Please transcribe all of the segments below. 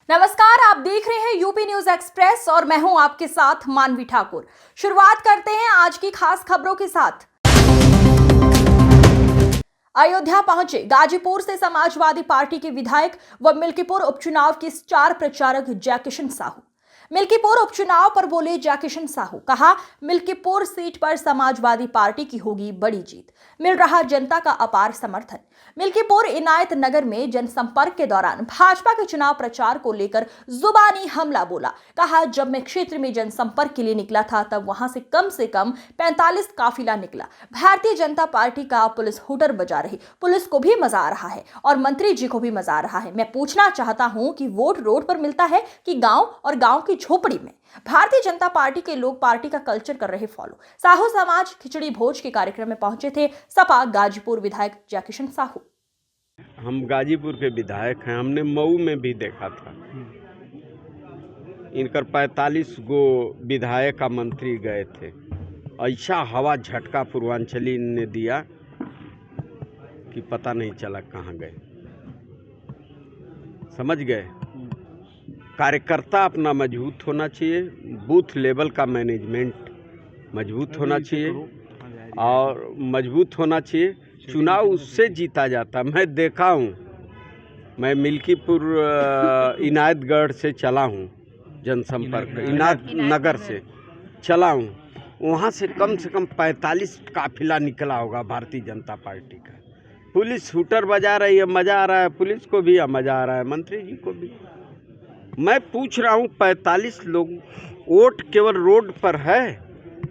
नमस्कार, आप देख रहे हैं यूपी न्यूज एक्सप्रेस और मैं हूं आपके साथ मानवी ठाकुर। शुरुआत करते हैं आज की खास खबरों के साथ। अयोध्या पहुंचे गाजीपुर से समाजवादी पार्टी के विधायक व मिल्कीपुर उपचुनाव के स्टार प्रचारक जयकिशन साहू। मिल्कीपुर उपचुनाव पर बोले जयकिशन साहू, कहा मिल्कीपुर सीट पर समाजवादी पार्टी की होगी बड़ी जीत, मिल रहा जनता का अपार समर्थन। मिल्कीपुर इनायत नगर में जनसंपर्क के दौरान भाजपा के चुनाव प्रचार को लेकर जुबानी हमला बोला। कहा जब मैं क्षेत्र में जनसंपर्क के लिए निकला था तब वहां से कम 45 काफिला निकला। भारतीय जनता पार्टी का पुलिस हुटर बजा रही, पुलिस को भी मजा आ रहा है और मंत्री जी को भी मजा आ रहा है। मैं पूछना चाहता हूं कि वोट रोड पर मिलता है कि गांव और गांव की झोपड़ी में? भारतीय जनता पार्टी के लोग पार्टी का कल्चर कर रहे फॉलो। साहू समाज खिचड़ी भोज के कार्यक्रम में पहुंचे थे सपा गाजीपुर विधायक जयकिशन साहू। हम गाजीपुर के विधायक हैं, हमने मऊ में भी देखा था। इनकर 45 गो विधायक का मंत्री गए थे। ऐसा हवा झटका पूर्वांचली ने दिया कि पता नहीं चला कहाँ गए। समझ गए, कार्यकर्ता अपना मजबूत होना चाहिए, बूथ लेवल का मैनेजमेंट मजबूत होना चाहिए और मजबूत होना चाहिए। चुनाव उससे जीता जाता। मैं देखा हूँ, मैं मिल्कीपुर इनायतगढ़ से चला हूँ, जनसंपर्क इनायत नगर से चला हूँ, वहाँ से कम 45 काफिला निकला होगा भारतीय जनता पार्टी का। पुलिस हुटर बजा रही है, मज़ा आ रहा है, पुलिस को भी मज़ा आ रहा है, मंत्री जी को भी। मैं पूछ रहा हूँ 45 लोग, वोट केवल रोड पर है,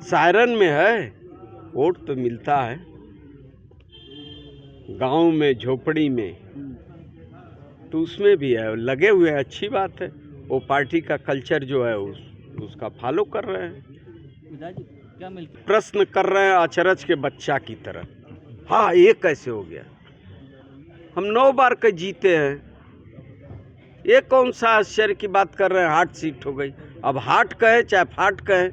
सायरन में है, वोट तो मिलता है गांव में, झोपड़ी में, तो उसमें भी है, लगे हुए हैं। अच्छी बात है, वो पार्टी का कल्चर जो है उसका फॉलो कर रहे हैं। क्या प्रश्न कर रहे हैं अचरज के बच्चा की तरह। हाँ, ये कैसे हो गया? हम 9 बार के जीते हैं, ये कौन सा आश्चर्य की बात कर रहे हैं? हार्ट सीट हो गई। अब हार्ट कहे चाहे फाट कहे,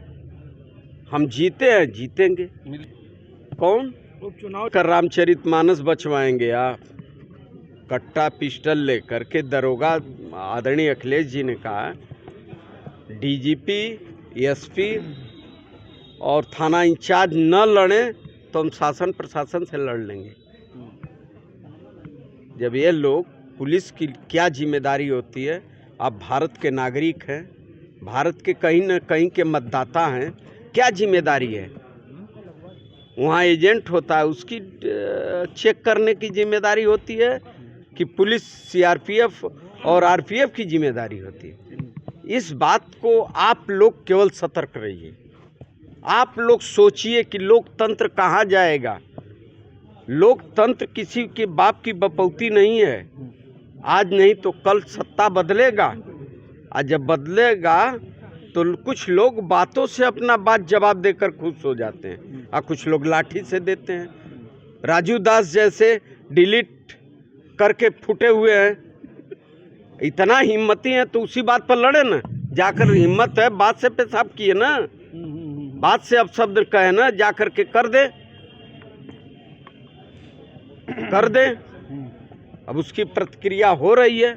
हम जीते हैं, जीतेंगे। कौन उपचुनाव कर रामचरितमानस बचवाएंगे आप? कट्टा पिस्टल लेकर के दरोगा आदरणीय अखिलेश जी ने कहा डीजीपी, एसपी और थाना इंचार्ज न लड़े तो हम शासन प्रशासन से लड़ लेंगे। जब ये लोग, पुलिस की क्या जिम्मेदारी होती है? आप भारत के नागरिक हैं, भारत के कहीं न कहीं के मतदाता हैं, क्या जिम्मेदारी है? वहाँ एजेंट होता है, उसकी चेक करने की जिम्मेदारी होती है कि पुलिस, सीआरपीएफ और आरपीएफ की जिम्मेदारी होती है? इस बात को आप लोग केवल सतर्क रहिए। आप लोग सोचिए कि लोकतंत्र कहाँ जाएगा। लोकतंत्र किसी के बाप की बपौती नहीं है। आज नहीं तो कल सत्ता बदलेगा, और जब बदलेगा तो कुछ लोग बातों से अपना बात जवाब देकर खुश हो जाते हैं और कुछ लोग लाठी से देते हैं। राजू दास जैसे डिलीट करके फूटे हुए हैं, इतना हिम्मती है तो उसी बात पर लड़े ना। जाकर हिम्मत है, बात से पेशाब किए ना, बात से अपशब्द कहे ना, जाकर के कर दे। अब उसकी प्रतिक्रिया हो रही है।